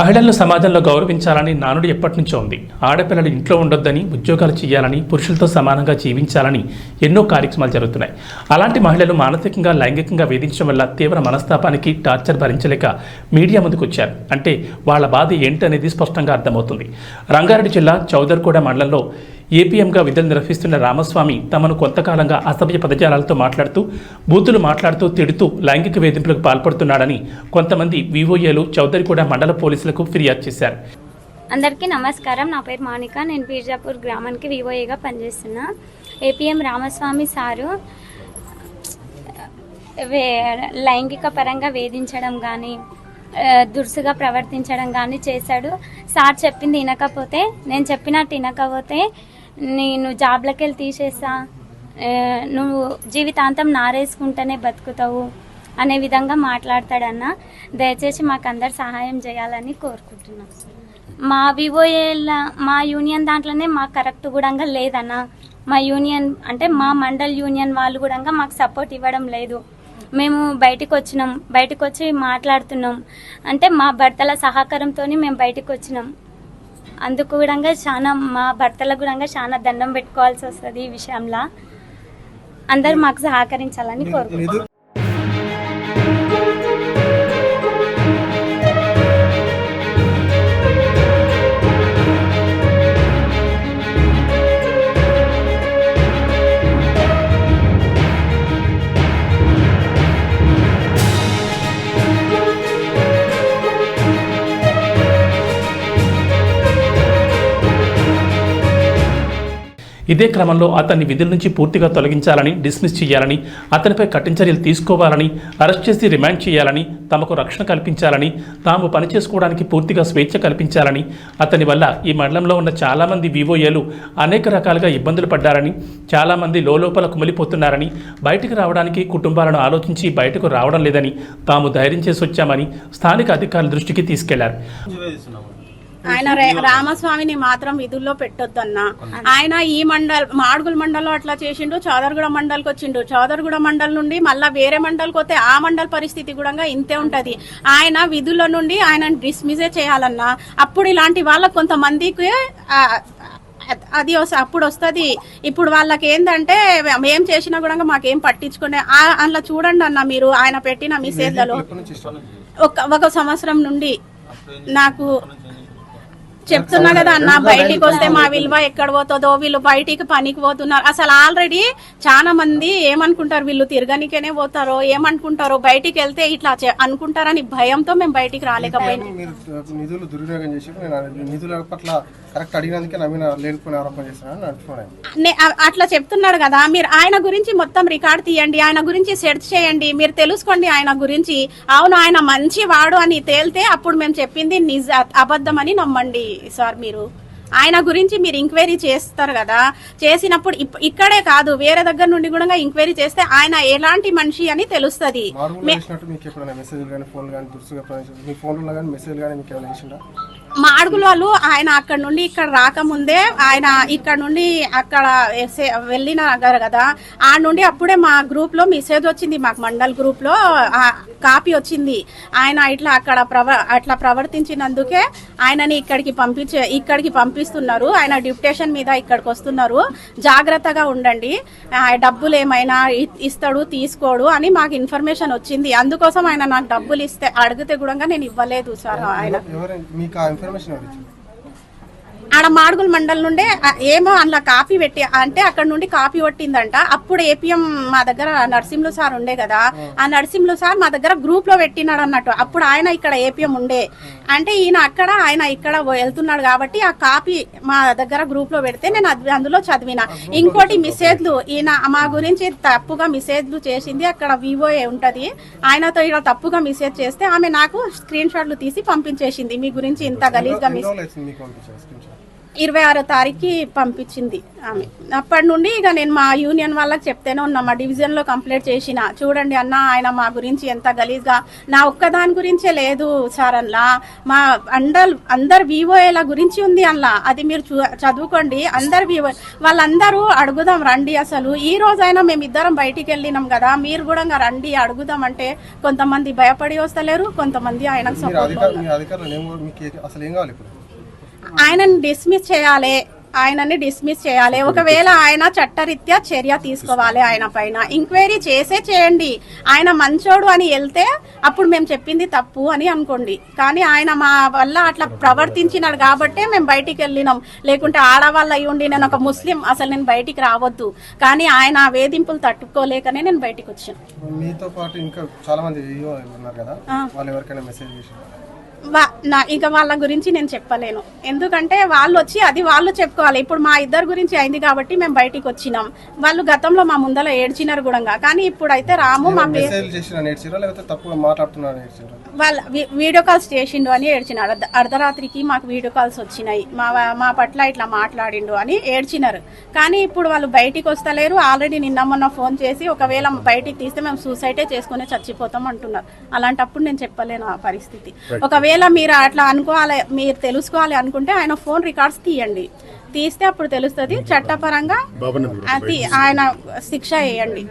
మహిళలను సమాజంలో గౌరవించాలని నానుడి ఎప్పటి నుంచో ఉంది. ఆడపిల్లలు ఇంట్లో ఉండొద్దని, ఉద్యోగాలు చేయాలని, పురుషులతో సమానంగా జీవించాలని ఎన్నో కార్యక్రమాలు జరుగుతున్నాయి. అలాంటి మహిళలు మానసికంగా, లైంగికంగా వేధించడం వల్ల తీవ్ర మనస్తాపానికి, టార్చర్ భరించలేక మీడియా ముందుకు వచ్చారు. అంటే వాళ్ళ బాధ ఏంటనేది స్పష్టంగా అర్థమవుతుంది. రంగారెడ్డి జిల్లా చౌదర్గూడ మండలంలో ఏపీఎంగా విధులు నిర్వహిస్తున్న రామస్వామి తమను కొంతకాలంగా అసభ్య పదజాలాలతో మాట్లాడుతూ, బూతులు మాట్లాడుతూ, తిడుతూ లైంగిక వేధింపులకు పాల్పడుతున్నాడని కొంతమంది వివోఏలు చౌదరిగూడ మండల పోలీసులకు ఫిర్యాదు చేశారు. అందరికీ నమస్కారం. నా పేరు మౌనిక. నేను పీర్జాపూర్ గ్రామానికి వివోఏగా పనిచేస్తున్నా. ఏపీఎం రామస్వామి సారు లైంగిక పరంగా వేధించడం కానీ, దురుసుగా ప్రవర్తించడం కానీ చేశాడు. సార్ చెప్పింది వినకపోతే, నేను చెప్పినట్టు వినకపోతే నేను జాబ్లకి వెళ్ళి తీసేస్తా, నువ్వు జీవితాంతం నారేసుకుంటేనే బతుకుతావు అనే విధంగా మాట్లాడతాడన్న. దయచేసి మాకు అందరు సహాయం చేయాలని కోరుకుంటున్నాం. మా వివోఏల మా యూనియన్ దాంట్లోనే మాకు కరెక్ట్ కూడా లేదన్న. మా యూనియన్ అంటే మా మండల్ యూనియన్ వాళ్ళు కూడా మాకు సపోర్ట్ ఇవ్వడం లేదు. మేము బయటకు వచ్చినాం, బయటకు వచ్చి మాట్లాడుతున్నాం అంటే మా భర్తల సహకారంతో మేము బయటకు వచ్చినాం. అందుకు కూడా చాలా మా భర్తలకు కూడా చాలా దండం పెట్టుకోవాల్సి వస్తుంది. ఈ విషయంలో అందరూ మాకు సహకరించాలని కోరుకుంటున్నాం. ఇదే క్రమంలో అతన్ని విధుల నుంచి పూర్తిగా తొలగించాలని, డిస్మిస్ చేయాలని, అతనిపై కఠిన చర్యలు తీసుకోవాలని, అరెస్ట్ చేసి రిమాండ్ చేయాలని, తమకు రక్షణ కల్పించాలని, తాము పనిచేసుకోవడానికి పూర్తిగా స్వేచ్ఛ కల్పించాలని, అతని వల్ల ఈ మండలంలో ఉన్న చాలామంది వివోఏలు అనేక రకాలుగా ఇబ్బందులు పడ్డారని, చాలామంది లోపల కుమిలిపోతున్నారని, బయటకు రావడానికి కుటుంబాలను ఆలోచించి బయటకు రావడం లేదని తాము ధైర్యం చేసి వచ్చామని స్థానిక అధికారుల దృష్టికి తీసుకెళ్లారు. ఆయన రామస్వామిని మాత్రం విధుల్లో పెట్టొద్దన్న. ఆయన ఈ మాడుగుల మండలంలో అట్లా చేసిండు, చౌదర్గూడ మండలికి వచ్చిండు. చౌదర్గూడ మండల్ నుండి మళ్ళా వేరే మండలికి పోతే ఆ మండల పరిస్థితి కూడా ఇంతే ఉంటది. ఆయన విధుల్లో నుండి ఆయన డిస్మిసే చేయాలన్నా. అప్పుడు ఇలాంటి వాళ్ళకు కొంతమందికి అది అప్పుడు వస్తుంది. ఇప్పుడు వాళ్ళకి ఏంటంటే మేం చేసినా కూడా మాకేం పట్టించుకునే అందులో చూడండి అన్న, మీరు ఆయన పెట్టిన మెసేజ్లలో ఒక సంవత్సరం నుండి నాకు చెప్తున్నా కదా అన్న, బయటికి వస్తే మా విలువ ఎక్కడ పోతుందో, వీళ్ళు బయటికి పనికి పోతున్నారు. అసలు ఆల్రెడీ చాలా మంది ఏమనుకుంటారు, వీళ్ళు తిరగనికేనే పోతారో ఏమనుకుంటారో, బయటికి వెళ్తే ఇట్లా అనుకుంటారని భయంతో మేము బయటికి రాలేకపోయినా. నిధులు దుర్వినియోగం చేసి నిధుల పట్ల కరెక్ట్ అడిగినందుకే లేకపోయిన ఆరోపణ చేస్తున్నాను అట్లా చెప్తున్నాడు కదా. మీరు ఆయన గురించి మొత్తం రికార్డ్ తీయండి, ఆయన గురించి సెర్చ్ చేయండి, మీరు తెలుసుకోండి ఆయన గురించి. అవును ఆయన మంచి వాడు అని తేలితే అప్పుడు మేము చెప్పింది అబద్ధం అని నమ్మండి సార్. మీరు ఆయన గురించి మీరు ఎంక్వైరీ చేస్తారు కదా, చేసినప్పుడు ఇక్కడే కాదు వేరే దగ్గర నుండి కూడా ఎంక్వైరీ చేస్తే ఆయన ఎలాంటి మనిషి అని తెలుస్తుంది. మాడుగుల వాళ్ళు ఆయన అక్కడ నుండి ఇక్కడ రాకముందే ఆయన ఇక్కడ నుండి అక్కడ వెళ్ళిన కదా, ఆ నుండి అప్పుడే మా గ్రూప్ లో మెసేజ్ వచ్చింది, మాకు మండల్ గ్రూప్ లో కాపీ వచ్చింది. ఆయన ఇట్లా అట్లా ప్రవర్తించినందుకే ఆయనని ఇక్కడికి పంపిస్తున్నారు. ఆయన డిప్యుటేషన్ మీద ఇక్కడికి వస్తున్నారు, జాగ్రత్తగా ఉండండి, డబ్బులు ఏమైనా ఇస్తాడు తీసుకోడు అని మాకు ఇన్ఫర్మేషన్ వచ్చింది. అందుకోసం ఆయన నాకు డబ్బులు అడిగితే కూడా నేను ఇవ్వలేదు సార్. ఆయన ఆడ మాడుగుల మండల్ నుండే ఏమో అందులో కాపీ పెట్టి అంటే అక్కడ నుండి కాపీ కొట్టిందంట. అప్పుడు ఏపీఎం మా దగ్గర నరసింహులు సార్ ఉండే కదా, ఆ నరసింహులు సార్ మా దగ్గర గ్రూప్ లో పెట్టినాడు అన్నట్టు. అప్పుడు ఆయన ఇక్కడ ఏపీఎం ఉండే అంటే ఈయన అక్కడ ఆయన ఇక్కడ వెళ్తున్నాడు కాబట్టి ఆ కాపీ మా దగ్గర గ్రూప్ లో పెడితే నేను అందులో చదివిన. ఇంకోటి మెసేజ్లు ఈయన మా గురించి తప్పుగా మెసేజ్లు చేసింది, అక్కడ వివోఏ ఉంటది, ఆయనతో ఇలా తప్పుగా మెసేజ్ చేస్తే ఆమె నాకు స్క్రీన్ షాట్లు తీసి పంపించేసింది. మీ గురించి ఇంత గలీజ్గా 26వ తారీఖుకి పంపించింది ఆమె. అప్పటి నుండి ఇక నేను మా యూనియన్ వాళ్ళకి చెప్తేనే ఉన్నా, మా డివిజన్లో కంప్లైంట్ చేసిన, చూడండి అన్న ఆయన మా గురించి ఎంత గలీజ్గా, నా ఒక్కదాని గురించే లేదు సార్ అలా, మా అందరు వివోఏల గురించి ఉంది అలా, అది మీరు చదువుకోండి, అందరు వివో వాళ్ళందరూ అడుగుదాం రండి, అసలు ఈ రోజైనా మేము ఇద్దరం బయటికి వెళ్ళినాం కదా, మీరు కూడా రండి అడుగుదాం అంటే కొంతమంది భయపడి వస్తలేరు, కొంతమంది ఆయనకు సపోర్ట్. ఆయనని డిస్మిస్ చేయాలి, ఒకవేళ ఆయన చట్టరీత్యా చర్య తీసుకోవాలి, ఆయన పైన ఎంక్వైరీ చేయండి. ఆయన మంచోడు అని వెళ్తే అప్పుడు మేము చెప్పింది తప్పు అని అనుకోండి, కానీ ఆయన మా వల్ల అట్లా ప్రవర్తించినాడు కాబట్టే మేము బయటికి వెళ్ళినాం, లేకుంటే ఆడవాళ్ళు అయ్యి ఉండి నేను ఒక ముస్లిం అసలు నేను బయటికి రావద్దు, కానీ ఆయన వేధింపులు తట్టుకోలేకనే నేను బయటికి వచ్చాను. మీతో పాటు ఇంకా చాలా మంది ఉన్నారు కదా, వాళ్ళు ఎవరికైనా మెసేజ్ చేశారు? ఇక వాళ్ళ గురించి నేను చెప్పలేను, ఎందుకంటే వాళ్ళు వచ్చి అది వాళ్ళు చెప్పుకోవాలి. ఇప్పుడు మా ఇద్దరు గురించి అయింది కాబట్టి మేము బయటికి వచ్చినాం, వాళ్ళు గతంలో మా ముందర ఏడ్చినారు కూడా, కానీ ఇప్పుడు అయితే రాము మా వాళ్ళ వీడియో కాల్స్ చేసిండు అని ఏడ్చినాడు. అర్ధరాత్రికి మాకు వీడియో కాల్స్ వచ్చినాయి, మా పట్ల ఇట్లా మాట్లాడిండు అని ఏడ్చినారు, కానీ ఇప్పుడు వాళ్ళు బయటికి వస్తలేరు. ఆల్రెడీ నిన్న మొన్న ఫోన్ చేసి ఒకవేళ బయటికి తీస్తే మేము సూసైడే చేసుకుని చచ్చిపోతాం అంటున్నారు. అలాంటప్పుడు నేను చెప్పలేను ఆ పరిస్థితి. ఒకవేళ మీరు అట్లా అనుకోవాలి, మీరు తెలుసుకోవాలి అనుకుంటే ఆయన ఫోన్ రికార్డ్స్ తీయండి, తీస్తే అప్పుడు తెలుస్తుంది, చట్టపరంగా ఆయన శిక్ష వేయండి.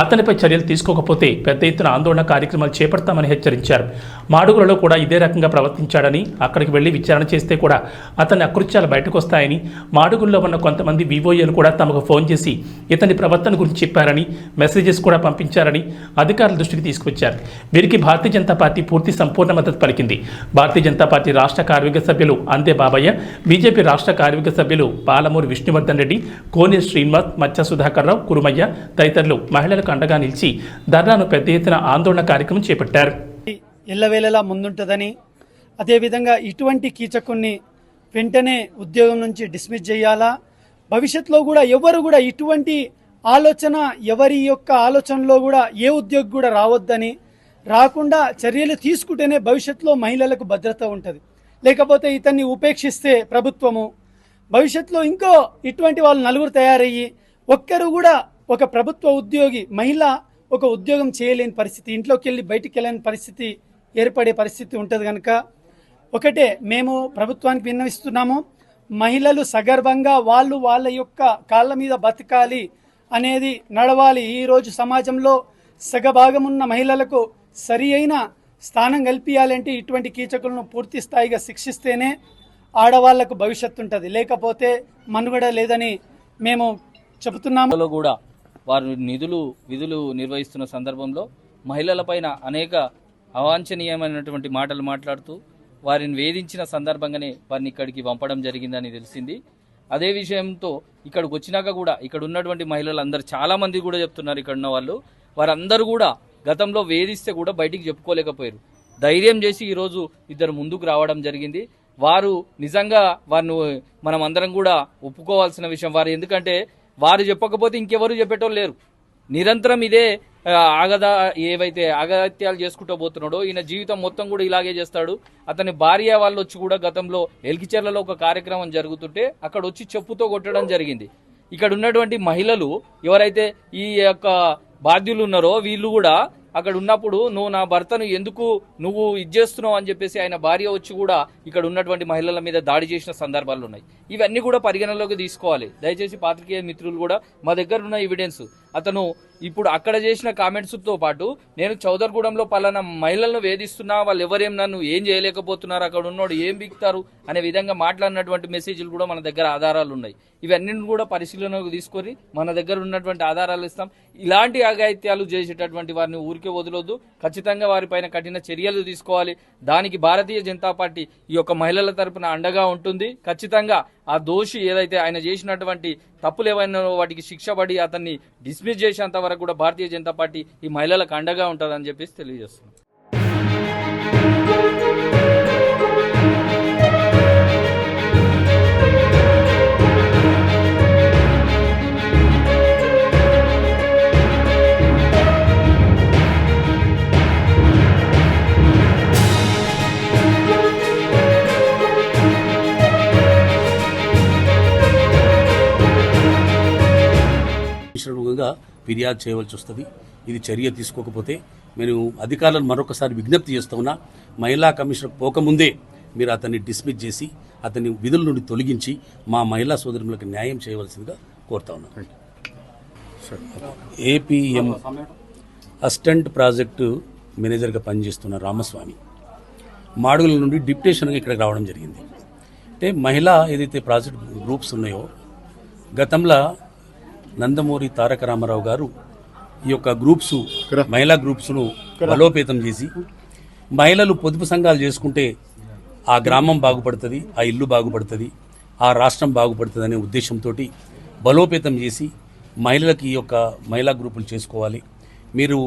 అతనిపై చర్యలు తీసుకోకపోతే పెద్ద ఎత్తున ఆందోళన కార్యక్రమాలు చేపడతామని హెచ్చరించారు. మాడుగులలో కూడా ఇదే రకంగా ప్రవర్తించాడని, అక్కడికి వెళ్లి విచారణ చేస్తే కూడా అతని అకృత్యాలు బయటకు వస్తాయని, మాడుగుల్లో ఉన్న కొంతమంది వివోఏలు కూడా తమకు ఫోన్ చేసి ఇతని ప్రవర్తన గురించి చెప్పారని, మెసేజెస్ కూడా పంపించారని అధికారుల దృష్టికి తీసుకొచ్చారు. వీరికి భారతీయ జనతా పార్టీ పూర్తి సంపూర్ణ మద్దతు పలికింది. భారతీయ జనతా పార్టీ రాష్ట్ర కార్యవర్గ సభ్యులు అందే బాబయ్య, బీజేపీ రాష్ట్ర కార్యవర్గ సభ్యులు పాలమూరు విష్ణువర్ధన్ రెడ్డి, కోనే శ్రీనివాస్, మచ్చ సుధాకర్ రావు, కురుమయ్య తదితరులు మహిళలకు అండగా నిలిచి ధర్నాను పెద్ద ఎత్తున ఆందోళన కార్యక్రమం చేపట్టారు. ఎల్లవేళలా ముందుంటుందని, అదేవిధంగా ఇటువంటి కీచకుణ్ణి వెంటనే ఉద్యోగం నుంచి డిస్మిస్ చేయాలా, భవిష్యత్తులో కూడా ఎవరు కూడా ఇటువంటి ఆలోచన ఎవరి యొక్క ఆలోచనలో కూడా ఏ ఉద్యోగి కూడా రావద్దని, రాకుండా చర్యలు తీసుకుంటేనే భవిష్యత్తులో మహిళలకు భద్రత ఉంటుంది. లేకపోతే ఇతన్ని ఉపేక్షిస్తే ప్రభుత్వము భవిష్యత్తులో ఇంకో ఇటువంటి వాళ్ళు నలుగురు తయారయ్యి ఒక్కరు కూడా ఒక ప్రభుత్వ ఉద్యోగి మహిళ ఒక ఉద్యోగం చేయలేని పరిస్థితి, ఇంట్లోకి వెళ్ళి బయటికి వెళ్ళని పరిస్థితి ఏర్పడే పరిస్థితి ఉంటుంది. కనుక ఒకటే మేము ప్రభుత్వానికి విన్నవిస్తున్నాము, మహిళలు సగర్వంగా వాళ్ళ యొక్క కాళ్ళ మీద బతకాలి అనేది నడవాలి. ఈరోజు సమాజంలో సగభాగం ఉన్న మహిళలకు సరి అయిన స్థానం కల్పించాలంటే ఇటువంటి కీచకులను పూర్తి స్థాయిగా శిక్షిస్తేనే ఆడవాళ్లకు భవిష్యత్తు ఉంటుంది, లేకపోతే మనుగడ లేదని మేము చెబుతున్నాము. కూడా వారు విధులు నిర్వహిస్తున్న సందర్భంలో మహిళలపైన అనేక అవాంఛనీయమైనటువంటి మాటలు మాట్లాడుతూ వారిని వేధించిన సందర్భంగానే వారిని ఇక్కడికి పంపడం జరిగిందని తెలిసింది. అదే విషయంతో ఇక్కడికి వచ్చినాక కూడా ఇక్కడ ఉన్నటువంటి మహిళలు అందరూ చాలా మంది కూడా చెప్తున్నారు, ఇక్కడ ఉన్న వాళ్ళు వారందరూ కూడా గతంలో వేధిస్తే కూడా బయటికి చెప్పుకోలేకపోయారు. ధైర్యం చేసి ఈరోజు ఇద్దరు ముందుకు రావడం జరిగింది. వారు నిజంగా వారిని మనం అందరం కూడా ఒప్పుకోవాల్సిన విషయం. వారు ఎందుకంటే వారు చెప్పకపోతే ఇంకెవరు చెప్పేటోళ్ళు లేరు. నిరంతరం ఇదే ఏవైతే అగత్యాలు చేసుకుంటూ పోతున్నాడో ఈయన జీవితం మొత్తం కూడా ఇలాగే చేస్తాడు. అతని భార్య వాళ్ళు వచ్చి కూడా గతంలో ఎల్కిచెర్లలో ఒక కార్యక్రమం జరుగుతుంటే అక్కడ వచ్చి చెప్పుతో కొట్టడం జరిగింది. ఇక్కడ ఉన్నటువంటి మహిళలు ఎవరైతే ఈ యొక్క బాధ్యులు ఉన్నారో వీళ్ళు కూడా అక్కడ ఉన్నప్పుడు నువ్వు నా భర్తను ఎందుకు నువ్వు ఇచ్చేస్తున్నావు అని చెప్పేసి ఆయన భార్య వచ్చి కూడా ఇక్కడ ఉన్నటువంటి మహిళల మీద దాడి చేసిన సందర్భాలు ఉన్నాయి. ఇవన్నీ కూడా పరిగణలోకి తీసుకోవాలి. దయచేసి పాత్రికేయ మిత్రులు కూడా మా దగ్గర ఉన్న ఎవిడెన్స్, అతను ఇప్పుడు అక్కడ చేసిన కామెంట్స్తో పాటు నేను చౌదర్గూడెంలో పలానా మహిళలను వేధిస్తున్నా, వాళ్ళు ఎవరేం నన్ను ఏం చేయలేకపోతున్నారు, అక్కడ ఉన్నోడు ఏం బిగుతారు అనే విధంగా మాట్లాడినటువంటి మెసేజ్లు కూడా మన దగ్గర ఆధారాలు ఉన్నాయి. ఇవన్నీ కూడా పరిశీలనకు తీసుకొని మన దగ్గర ఉన్నటువంటి ఆధారాలు ఇస్తాం. ఇలాంటి అఘాయిత్యాలు చేసేటటువంటి వారిని ఊరికే వదలొద్దు, ఖచ్చితంగా వారిపైన కఠిన చర్యలు తీసుకోవాలి. దానికి భారతీయ జనతా పార్టీ ఈ యొక్క మహిళల తరపున అండగా ఉంటుంది. ఖచ్చితంగా ఆ దోషి ఏదైతే ఆయన చేసినటువంటి తప్పులు ఏవైనా వాటికి శిక్ష పడి అతన్ని డిస్మిస్ చేసేంత వరకు కూడా భారతీయ జనతా పార్టీ ఈ మహిళలకు అండగా ఉంటుందని చెప్పేసి తెలియజేస్తున్నాం. కమిషనర్గా ఫిర్యాదు చేయవలసి వస్తుంది. ఇది చర్య తీసుకోకపోతే నేను అధికారులను మరొకసారి విజ్ఞప్తి చేస్తూ ఉన్నా, మహిళా కమిషనర్ పోకముందే మీరు అతన్ని డిస్మిస్ చేసి అతన్ని విధుల నుండి తొలగించి మా మహిళా సోదరులకు న్యాయం చేయవలసిందిగా కోరుతా ఉన్నాను. ఏపీఎం అసిస్టెంట్ ప్రాజెక్టు మేనేజర్గా పనిచేస్తున్న రామస్వామి మాడుగుల నుండి డిప్యుటేషన్గా ఇక్కడికి రావడం జరిగింది. అంటే మహిళా ఏదైతే ప్రాజెక్ట్ గ్రూప్స్ ఉన్నాయో గతంలో నందమూరి తారక రామారావు గారు ఈ యొక్క గ్రూప్స్ మహిళా గ్రూప్స్ను బలోపేతం చేసి మహిళలు పొదుపు సంఘాలు చేసుకుంటే ఆ గ్రామం బాగుపడుతుంది, ఆ ఇల్లు బాగుపడుతుంది, ఆ రాష్ట్రం బాగుపడుతుంది అనే ఉద్దేశంతో బలోపేతం చేసి మహిళలకి ఈ యొక్క మహిళా గ్రూపులు చేసుకోవాలి, మీరు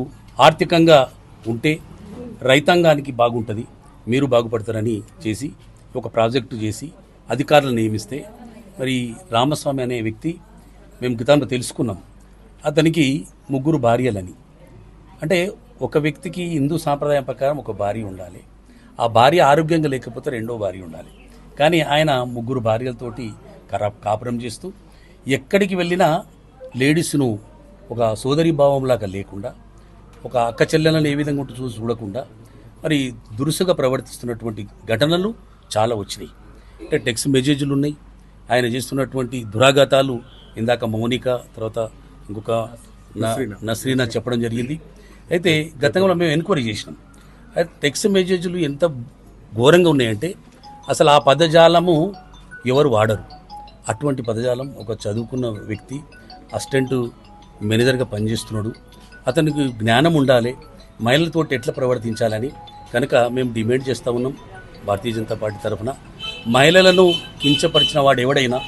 ఆర్థికంగా ఉంటే రైతాంగానికి బాగుంటుంది, మీరు బాగుపడతారని చేసి ఒక ప్రాజెక్టు చేసి అధికారులను నియమిస్తే మరి రామస్వామి అనే వ్యక్తి మేము గతంలో తెలుసుకున్నాం, అతనికి 3 భార్యలని. అంటే ఒక వ్యక్తికి హిందూ సాంప్రదాయం ప్రకారం ఒక భార్య ఉండాలి, ఆ భార్య ఆరోగ్యంగా లేకపోతే 2వ భార్య ఉండాలి. కానీ ఆయన 3 భార్యలతోటి కాపురం చేస్తూ ఎక్కడికి వెళ్ళినా లేడీస్ను ఒక సోదరి భావంలాగా లేకుండా, ఒక అక్క చెల్లెలను ఏ విధంగా ఉంటూ చూడకుండా మరి దురుసుగా ప్రవర్తిస్తున్నటువంటి ఘటనలు చాలా వచ్చినాయి. అంటే టెక్స్ట్ మెసేజ్లు ఉన్నాయి, ఆయన చేస్తున్నటువంటి దురాఘాతాలు ఇందాక మౌనిక తర్వాత ఇంకొక నస్రీనా చెప్పడం జరిగింది. అయితే గతంలో మేము ఎంక్వైరీ చేసినాం, అయితే టెక్స్ట్ మెసేజ్లు ఎంత ఘోరంగా ఉన్నాయంటే అసలు ఆ పదజాలము ఎవరు వాడరు. అటువంటి పదజాలం ఒక చదువుకున్న వ్యక్తి అసిస్టెంట్ మేనేజర్గా పనిచేస్తున్నాడు, అతనికి జ్ఞానం ఉండాలి, మహిళలతో ఎట్లా ప్రవర్తించాలని కనుక మేము డిమాండ్ చేస్తూ ఉన్నాం. భారతీయ జనతా పార్టీ తరఫున మహిళలను కించపరిచిన వాడు ఎవడైనా,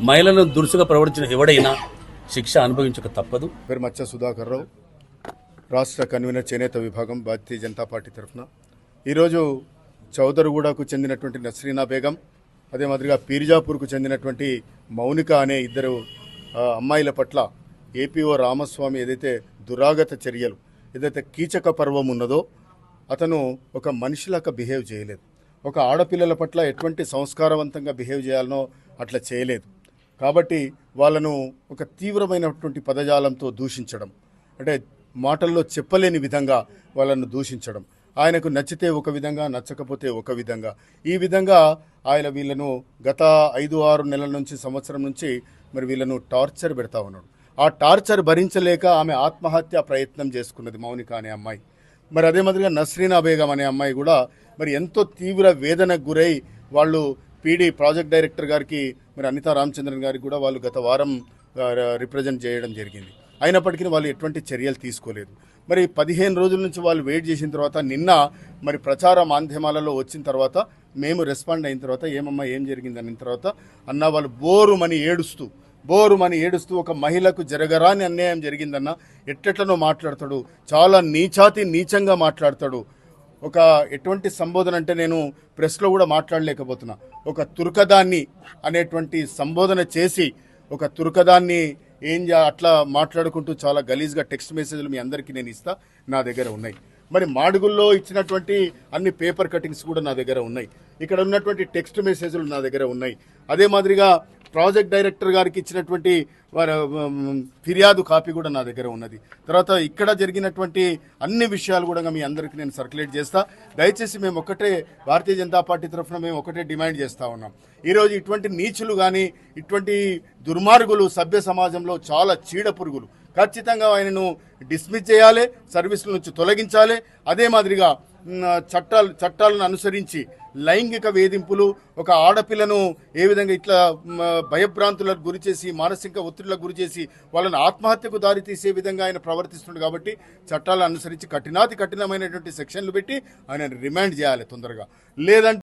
మహిళలను దురుసుగా ప్రవర్తించిన ఎవడైనా శిక్ష అనుభవించక తప్పదు. పేరు మచ్చ సుధాకర్ రావు, రాష్ట్ర కన్వీనర్ చేనేత విభాగం, భారతీయ జనతా పార్టీ తరఫున ఈరోజు చౌదరిగూడకు చెందినటువంటి నస్రీనా బేగం, అదే మాదిరిగా పీర్జాపూర్కు చెందినటువంటి మౌనిక అనే 2 అమ్మాయిల పట్ల ఏపీఓ రామస్వామి ఏదైతే దురాగత చర్యలు, ఏదైతే కీచక పర్వం ఉన్నదో అతను ఒక మనిషిలాగా బిహేవ్ చేయలేదు. ఒక ఆడపిల్లల పట్ల ఎటువంటి సంస్కారవంతంగా బిహేవ్ చేయాలనో అట్లా చేయలేదు. కాబట్టి వాళ్ళను ఒక తీవ్రమైనటువంటి పదజాలంతో దూషించడం, అంటే మాటల్లో చెప్పలేని విధంగా వాళ్ళను దూషించడం, ఆయనకు నచ్చితే ఒక విధంగా, నచ్చకపోతే ఒక విధంగా, ఈ విధంగా ఆయన వీళ్ళను గత 5-6 నెలల నుంచి, సంవత్సరం నుంచి మరి వీళ్ళను టార్చర్ పెడతా ఉన్నాడు. ఆ టార్చర్ భరించలేక ఆమె ఆత్మహత్య ప్రయత్నం చేసుకున్నది మౌనిక అనే అమ్మాయి. మరి అదే మాదిరిగా నస్రీనా బేగం అనే అమ్మాయి కూడా మరి ఎంతో తీవ్ర వేదనకు గురై వాళ్ళు పీడీ ప్రాజెక్ట్ డైరెక్టర్ గారికి, మరి అనితా రామచంద్రన్ గారికి కూడా వాళ్ళు గత వారం రిప్రజెంట్ చేయడం జరిగింది. అయినప్పటికీ వాళ్ళు ఎటువంటి చర్యలు తీసుకోలేదు. మరి 15 రోజుల నుంచి వాళ్ళు వెయిట్ చేసిన తర్వాత నిన్న మరి ప్రచార మాధ్యమాలలో వచ్చిన తర్వాత మేము రెస్పాండ్ అయిన తర్వాత ఏమమ్మా ఏం జరిగింది అన్న తర్వాత అన్న వాళ్ళు బోరుమని ఏడుస్తూ ఒక మహిళకు జరగరాని అన్యాయం జరిగిందన్న, ఎట్లెట్లనో మాట్లాడతాడు, చాలా నీచంగా మాట్లాడతాడు. ఒక ఎటువంటి సంబోధన అంటే నేను ప్రెస్లో కూడా మాట్లాడలేకపోతున్నా. ఒక తుర్కదాన్ని అనేటువంటి సంబోధన చేసి ఒక తుర్కదాన్ని అట్లా మాట్లాడుకుంటూ చాలా గలీజ్గా టెక్స్ట్ మెసేజ్లు మీ అందరికీ నేను ఇస్తా, నా దగ్గర ఉన్నాయి. మరి మాడుగుల్లో ఇచ్చినటువంటి అన్ని పేపర్ కటింగ్స్ కూడా నా దగ్గర ఉన్నాయి. ఇక్కడ ఉన్నటువంటి టెక్స్ట్ మెసేజ్లు నా దగ్గర ఉన్నాయి. అదే మాదిరిగా ప్రాజెక్ట్ డైరెక్టర్ గారికి ఇచ్చినటువంటి ఫిర్యాదు కాపీ కూడా నా దగ్గర ఉన్నది. తర్వాత ఇక్కడ జరిగినటువంటి అన్ని విషయాలు కూడా మీ అందరికీ నేను సర్క్యులేట్ చేస్తా. దయచేసి మేము ఒకటే భారతీయ జనతా పార్టీ తరఫున మేము ఒకటే డిమాండ్ చేస్తూ ఉన్నాం. ఈరోజు ఇటువంటి నీచులు కానీ ఇటువంటి దుర్మార్గులు సభ్య సమాజంలో చాలా చీడ పురుగులు. ఖచ్చితంగా ఆయనను డిస్మిస్ చేయాలి, సర్వీసుల నుంచి తొలగించాలి. అదే మాదిరిగా చట్టాలను అనుసరించి లైంగిక వేధింపులు, ఒక ఆడపిల్లను ఏ విధంగా ఇట్లా భయభ్రాంతులకు గురి చేసి, మానసిక ఒత్తిళ్లకు గురి చేసి వాళ్ళని ఆత్మహత్యకు దారి తీసే విధంగా ఆయన ప్రవర్తిస్తున్నాడు. కాబట్టి చట్టాలను అనుసరించి కఠినమైనటువంటి సెక్షన్లు పెట్టి ఆయన రిమాండ్ చేయాలి తొందరగా. లేదంటే